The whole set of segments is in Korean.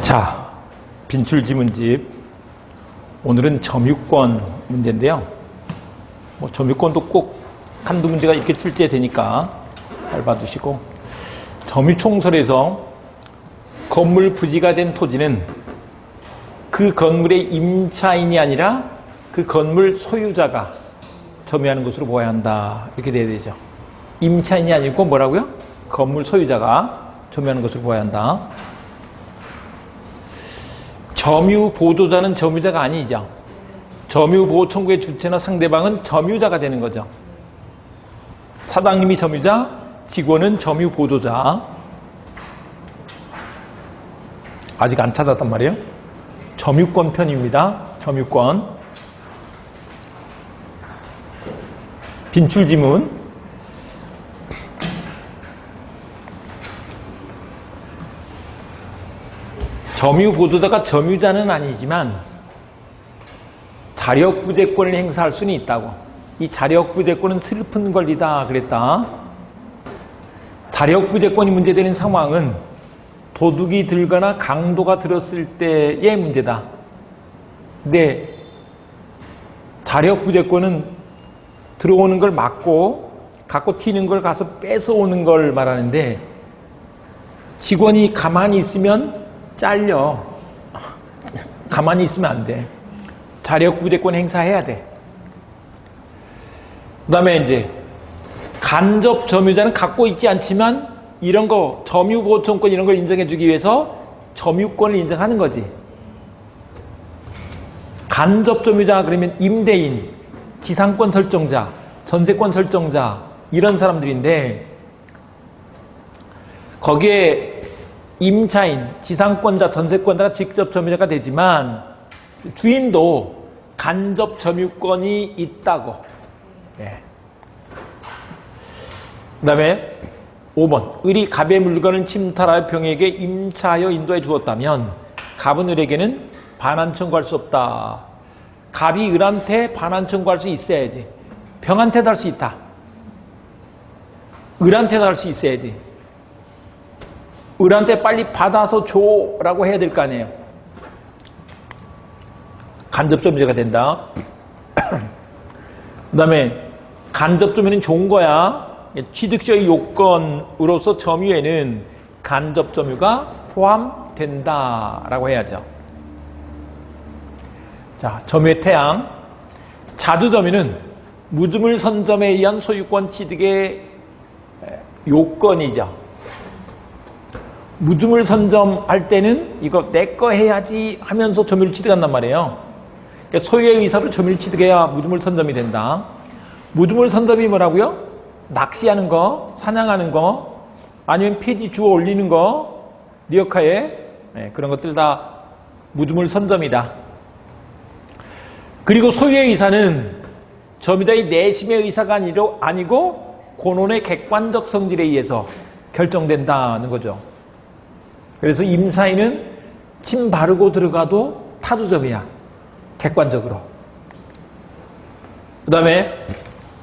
자, 빈출지문집. 오늘은 점유권 문제인데요. 점유권도 꼭 한두 문제가 이렇게 출제되니까 잘 봐두시고, 점유총설에서 건물 부지가 된 토지는 그 건물의 임차인이 아니라 그 건물 소유자가 점유하는 것으로 보아야 한다. 이렇게 돼야 되죠. 임차인이 아니고 뭐라고요? 건물 소유자가 점유하는 것으로 보아야 한다. 점유 보조자는 점유자가 아니죠. 점유 보호 청구의 주체나 상대방은 점유자가 되는 거죠. 사장님이 점유자, 직원은 점유 보조자. 아직 안 찾았단 말이에요. 점유권 편입니다. 점유권. 빈출지문. 점유 보조자가 점유자는 아니지만 자력부재권을 행사할 수는 있다고. 이 자력부재권은 슬픈 권리다 그랬다. 자력부재권이 문제되는 상황은 도둑이 들거나 강도가 들었을 때의 문제다. 근데 자력부재권은 들어오는 걸 막고 갖고 튀는 걸 가서 뺏어오는 걸 말하는데, 직원이 가만히 있으면 잘려. 가만히 있으면 안 돼. 자력부재권 행사해야 돼. 그 다음에 이제 간접 점유자는 갖고 있지 않지만 이런 거, 점유보호청권 이런 걸 인정해주기 위해서 점유권을 인정하는 거지. 간접 점유자 그러면 임대인, 지상권 설정자, 전세권 설정자 이런 사람들인데, 거기에 임차인, 지상권자, 전세권자가 직접 점유자가 되지만 주인도 간접 점유권이 있다고. 네. 그 다음에 5번. 을이 갑의 물건을 침탈하여 병에게 임차하여 인도해 주었다면 갑은 을에게는 반환 청구할 수 없다. 갑이 을한테 반환 청구할 수 있어야지. 병한테도 할 수 있다. 을한테도 할 수 있어야지. 을한테 빨리 받아서 줘라고 해야 될 거 아니에요. 간접점유자가 된다. 그 다음에 간접점유는 좋은 거야. 취득시의 요건으로서 점유에는 간접점유가 포함된다라고 해야죠. 자, 점유의 태양. 자주점유는 무주물 선점에 의한 소유권 취득의 요건이죠. 무주물 선점할 때는 이거 내 거 해야지 하면서 점유를 취득한단 말이에요. 그러니까 소유의 의사로 점유를 취득해야 무주물 선점이 된다. 무주물 선점이 뭐라고요? 낚시하는 거, 사냥하는 거, 아니면 폐지 주워 올리는 거, 리어카에 그런 것들 다 무주물 선점이다. 그리고 소유의 의사는 점유자의 내심의 의사가 아니고 권원의 객관적 성질에 의해서 결정된다는 거죠. 그래서 임차인은 침 바르고 들어가도 타주점이야. 객관적으로. 그 다음에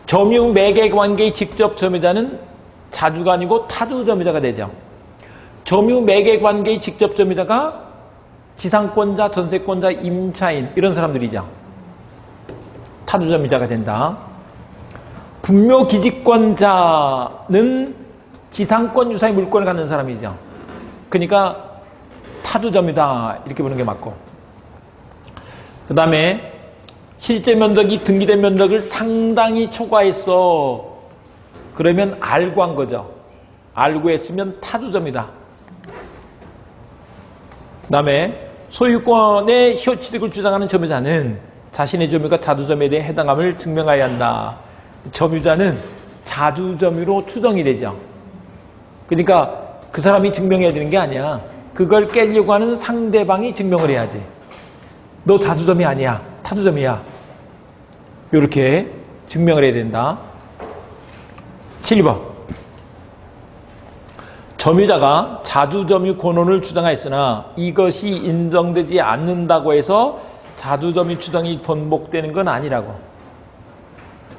점유 매개 관계의 직접 점유자는 자주가 아니고 타주점유자가 되죠. 점유 매개 관계의 직접 점유자가 지상권자, 전세권자, 임차인 이런 사람들이죠. 타주점유자가 된다. 분묘기지권자는 지상권 유사의 물권을 갖는 사람이죠. 그러니까 타주점유다 이렇게 보는 게 맞고, 그 다음에 실제 면적이 등기된 면적을 상당히 초과했어. 그러면 알고 한 거죠. 알고 했으면 타주점이다. 그 다음에 소유권의 효취득을 주장하는 점유자는 자신의 점유가 자주점유에 대해 해당함을 증명해야 한다. 점유자는 자주점유로 추정이 되죠. 그러니까 그 사람이 증명해야 되는 게 아니야. 그걸 깨려고 하는 상대방이 증명을 해야지. 너 자주점이 아니야. 타주점이야. 이렇게 증명을 해야 된다. 7번. 점유자가 자주점유 권원을 주장하였으나 이것이 인정되지 않는다고 해서 자주점유 주장이 번복되는 건 아니라고.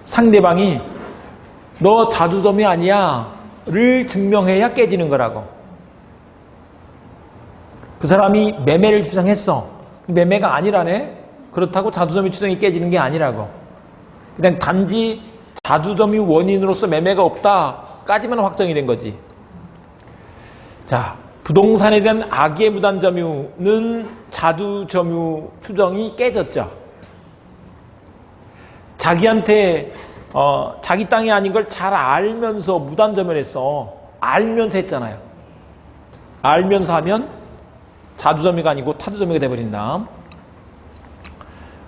상대방이 너 자주점이 아니야 를 증명해야 깨지는 거라고. 그 사람이 매매를 주장했어. 매매가 아니라네. 그렇다고 자두점유 추정이 깨지는 게 아니라고. 그냥 단지 자두점유 원인으로서 매매가 없다까지만 확정이 된 거지. 자, 부동산에 대한 악의 무단점유는 자두점유 추정이 깨졌죠. 자기한테 자기 땅이 아닌 걸 잘 알면서 무단점유를 했어. 알면서 했잖아요. 알면서 하면 자두점유가 아니고 타두점유가 돼버린다.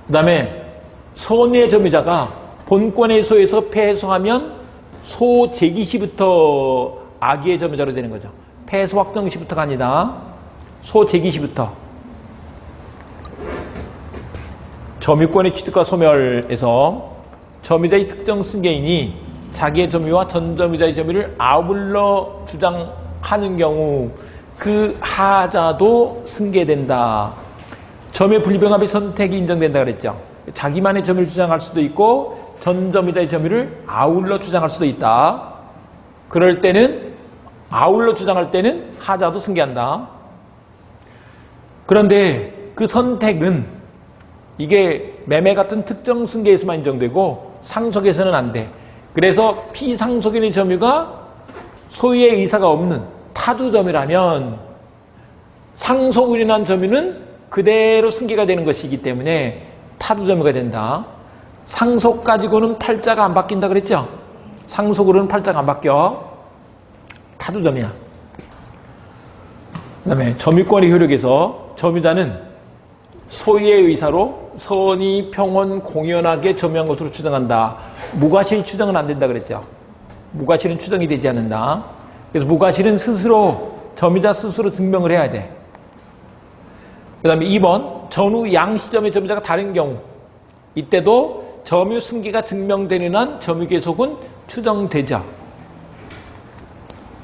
그 다음에 손해의 점유자가 본권의 소에서 패소하면 소재기 시부터 악의 점유자로 되는 거죠. 패소 확정 시부터가 아니다. 소재기 시부터. 점유권의 취득과 소멸에서 점유자의 특정 승계인이 자기의 점유와 전 점유자의 점유를 아울러 주장하는 경우 그 하자도 승계된다. 점유 분리병합의 선택이 인정된다 그랬죠. 자기만의 점유를 주장할 수도 있고 전 점유자의 점유를 아울러 주장할 수도 있다. 그럴 때는 아울러 주장할 때는 하자도 승계한다. 그런데 그 선택은 이게 매매 같은 특정 승계에서만 인정되고 상속에서는 안 돼. 그래서 피상속인의 점유가 소유의 의사가 없는 타두점유라면 상속을 한 점유는 그대로 승계가 되는 것이기 때문에 타두점유가 된다. 상속 가지고는 팔자가 안 바뀐다 그랬죠? 상속으로는 팔자가 안 바뀌어. 타두점이야. 그 다음에 점유권의 효력에서 점유자는 소유의 의사로 선의, 평온, 공연하게 점유한 것으로 추정한다. 무과실 추정은 안 된다 그랬죠? 무과실은 추정이 되지 않는다. 그래서 무과실은 스스로, 점유자 스스로 증명을 해야 돼. 그 다음에 2번, 전후 양시점의 점유자가 다른 경우. 이때도 점유 승계가 증명되는 한 점유 계속은 추정되죠.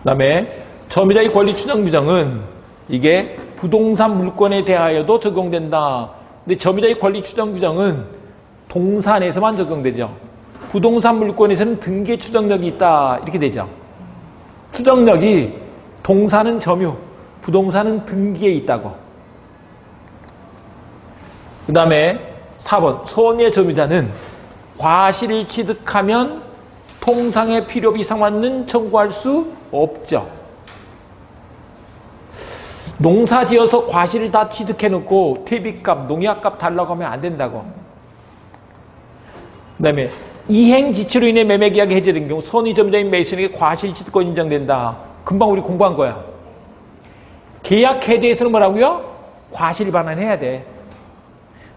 그 다음에 점유자의 권리 추정 규정은 이게 부동산 물권에 대하여도 적용된다. 근데 점유자의 권리 추정 규정은 동산에서만 적용되죠. 부동산 물권에서는 등기 추정력이 있다. 이렇게 되죠. 추정력이 동산은 점유, 부동산은 등기에 있다고. 그 다음에 4번, 손해 점유자는 과실을 취득하면 통상의 필요비 상환은 청구할 수 없죠. 농사 지어서 과실을 다 취득해놓고 퇴비값, 농약값 달라고 하면 안 된다고. 그 다음에 이행지치로 인해 매매계약이 해제된 경우 선의점유자인 매수인에게 과실 취득권 인정된다. 금방 우리 공부한 거야. 계약 해제에서는 뭐라고요? 과실 반환해야 돼.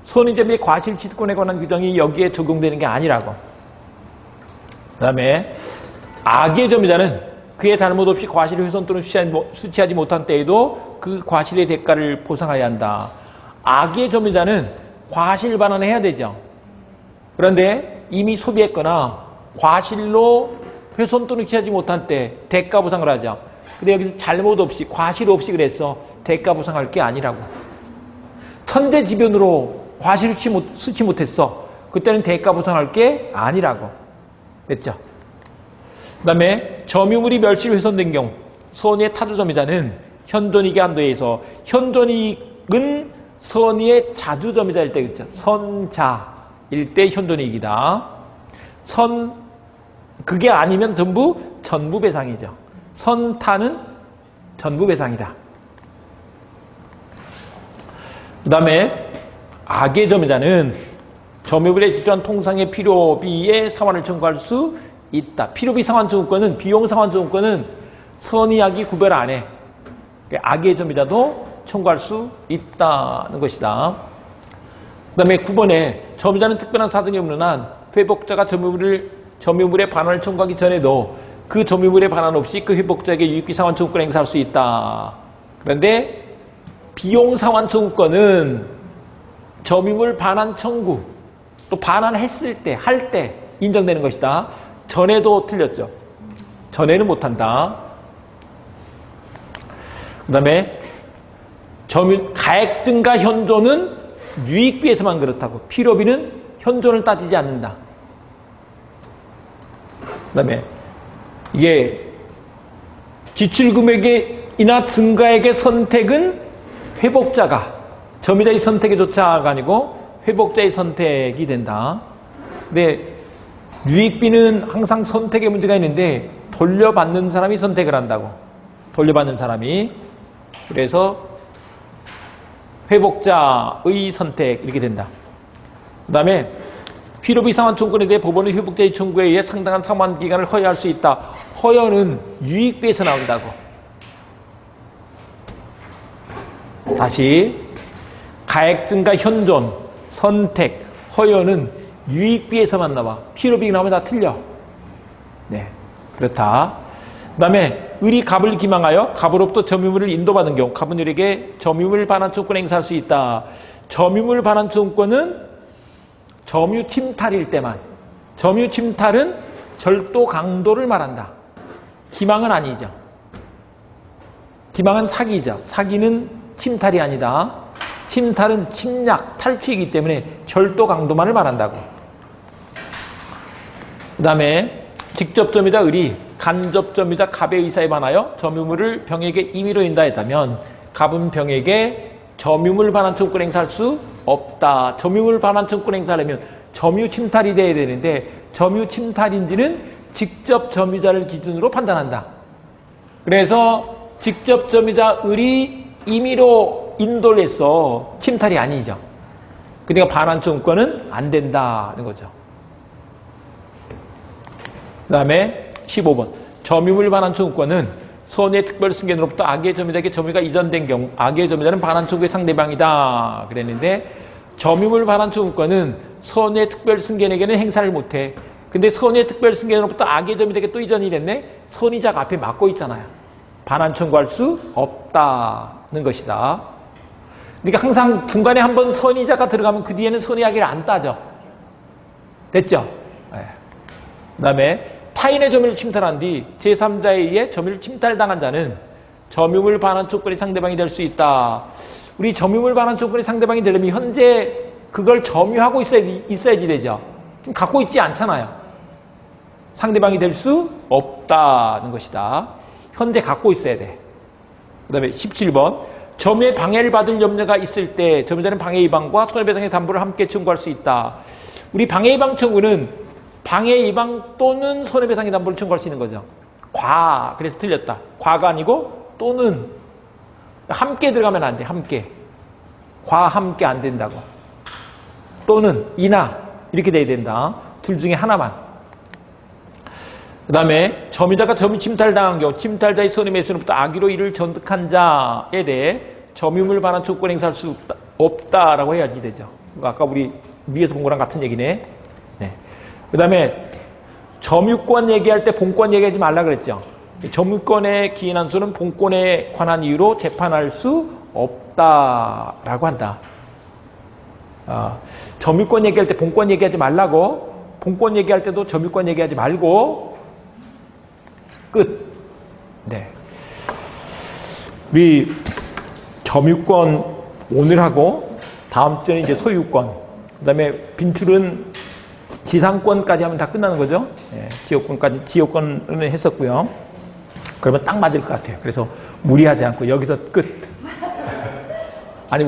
선의점유의 과실 취득권에 관한 규정이 여기에 적용되는 게 아니라고. 그 다음에 악의 점유자는 그의 잘못 없이 과실을 훼손 또는 수취하지 못한 때에도 그 과실의 대가를 보상해야 한다. 악의 점유자는 과실 반환해야 되죠. 그런데 이미 소비했거나 과실로 훼손 또는 취하지 못한 때 대가 보상을 하죠. 근데 여기서 잘못 없이, 과실 없이 그랬어. 대가 보상할 게 아니라고. 천재지변으로 과실을 수취 못했어. 그때는 대가 보상할 게 아니라고. 됐죠? 그 다음에 점유물이 멸실 훼손된 경우 선의의 타두점유자는 현존이익의 한도에서 현존이익은 선의의 자두점유자일 때 그렇죠. 선자일 때 현존이익이다. 그게 아니면 전부 배상이죠. 선타는 전부 배상이다. 그 다음에 악의 점유자는 점유물에 지출한 통상의 필요비의 상환을 청구할 수 있다. 필요비 상환 청구권은, 비용 상환 청구권은 선의 악이 구별 안 해. 악의 점유자도 청구할 수 있다는 것이다. 그 다음에 9번에 점유자는 특별한 사정이 없는 한 회복자가 점유물의 반환을 청구하기 전에도 그 점유물의 반환 없이 그 회복자에게 유익비 상환 청구권을 행사할 수 있다. 그런데 비용 상환 청구권은 점유물 반환 청구, 또 반환했을 때, 할 때 인정되는 것이다. 전에도 틀렸죠. 전에는 못한다. 그 다음에 가액 증가 현존은 유익비에서만 그렇다고. 필요비는 현존을 따지지 않는다. 그 다음에 이게 지출금액이나 증가액의 선택은 회복자가 점유자의 선택에조차가 아니고 회복자의 선택이 된다. 근데 유익비는 항상 선택의 문제가 있는데 돌려받는 사람이 선택을 한다고. 돌려받는 사람이. 그래서 회복자의 선택 이렇게 된다. 그 다음에 필요비 상환 청구권에 대해 법원은 회복자의 청구에 의해 상당한 상환 기간을 허여할 수 있다. 허여는 유익비에서 나온다고. 다시 가액 증가 현존, 선택, 허여는 유익비에서만 나와. 필요비 나오면 다 틀려. 네, 그렇다. 그 다음에 을이 갑을 기망하여 갑으로부터 점유물을 인도받은 경우 갑은 을에게 점유물 반환 청구권을 행사할 수 있다. 점유물 반환 청구권은 점유 침탈일 때만. 점유 침탈은 절도 강도를 말한다. 기망은 아니죠. 기망은 사기죠. 사기는 침탈이 아니다. 침탈은 침략, 탈취이기 때문에 절도 강도만을 말한다고. 그 다음에 직접 점유자 을이 간접 점유자 갑의 의사에 반하여 점유물을 병에게 임의로 인다했다면 갑은 병에게 점유물 반환 청구권 행사할 수 없다. 점유물 반환 청구권 행사하려면 점유 침탈이 돼야 되는데 점유 침탈인지는 직접 점유자를 기준으로 판단한다. 그래서 직접 점유자 을이 임의로 인도를 해서 침탈이 아니죠. 그러니까 반환 청구권은 안 된다는 거죠. 그 다음에 15번 점유물 반환 청구권은 선의 특별 승계로부터 악의 점유자에게 점유가 이전된 경우 악의 점유자는 반환 청구의 상대방이다 그랬는데 점유물 반환 청구권은 선의 특별 승계에게는 행사를 못해. 근데 선의 특별 승계로부터 악의 점유자에게 또 이전이 됐네. 선의자가 앞에 막고 있잖아요. 반환 청구할 수 없다는 것이다. 그러니까 항상 중간에 한번 선의자가 들어가면 그 뒤에는 선의하기를 안 따져. 됐죠? 네. 그 다음에 타인의 점유를 침탈한 뒤 제3자에 의해 점유를 침탈당한 자는 점유물 반환 청구권의 상대방이 될 수 있다. 우리 점유물 반환 청구권의 상대방이 되려면 현재 그걸 점유하고 있어야지 되죠. 갖고 있지 않잖아요. 상대방이 될 수 없다는 것이다. 현재 갖고 있어야 돼. 그 다음에 17번 점유의 방해를 받을 염려가 있을 때 점유자는 방해이방과 손해배상의 담보를 함께 청구할 수 있다. 우리 방해이방 청구는 방해이방 또는 손해배상의 담보를 청구할 수 있는 거죠. 그래서 틀렸다. 과가 아니고 또는. 함께 들어가면 안 돼. 함께. 함께 안 된다고. 또는 이나 이렇게 돼야 된다. 둘 중에 하나만. 그 다음에 점유자가 점유 침탈당한 경우 침탈자의 손해매수로부터 악의로 이를 전득한 자에 대해 점유물 반환 청구권 행사할 수 없다라고 해야지 되죠. 아까 우리 위에서 본 거랑 같은 얘기네. 네. 그 다음에 점유권 얘기할 때 본권 얘기하지 말라 그랬죠. 점유권에 기인한 수는 본권에 관한 이유로 재판할 수 없다라고 한다. 점유권 얘기할 때 본권 얘기하지 말라고. 본권 얘기할 때도 점유권 얘기하지 말고. 끝. 네. 우리 점유권 오늘 하고 다음 주에는 이제 소유권. 그다음에 빈출은 지상권까지 하면 다 끝나는 거죠. 네, 지역권은 했었고요. 그러면 딱 맞을 것 같아요. 그래서 무리하지 않고 여기서 끝. 아니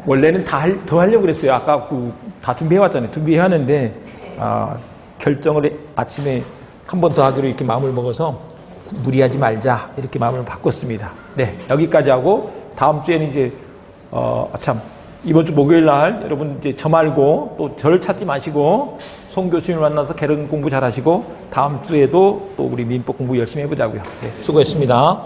원래는 더 하려고 그랬어요. 아까 다 준비해왔잖아요. 준비해왔는데 결정을 아침에 한 번 더 하기로 이렇게 마음을 먹어서 무리하지 말자 이렇게 마음을 바꿨습니다. 네, 여기까지 하고 다음 주에는 이제 이번 주 목요일 날 여러분 이제 저 말고 또 저를 찾지 마시고 송 교수님을 만나서 개론 공부 잘 하시고 다음 주에도 또 우리 민법 공부 열심히 해보자고요. 네, 수고했습니다.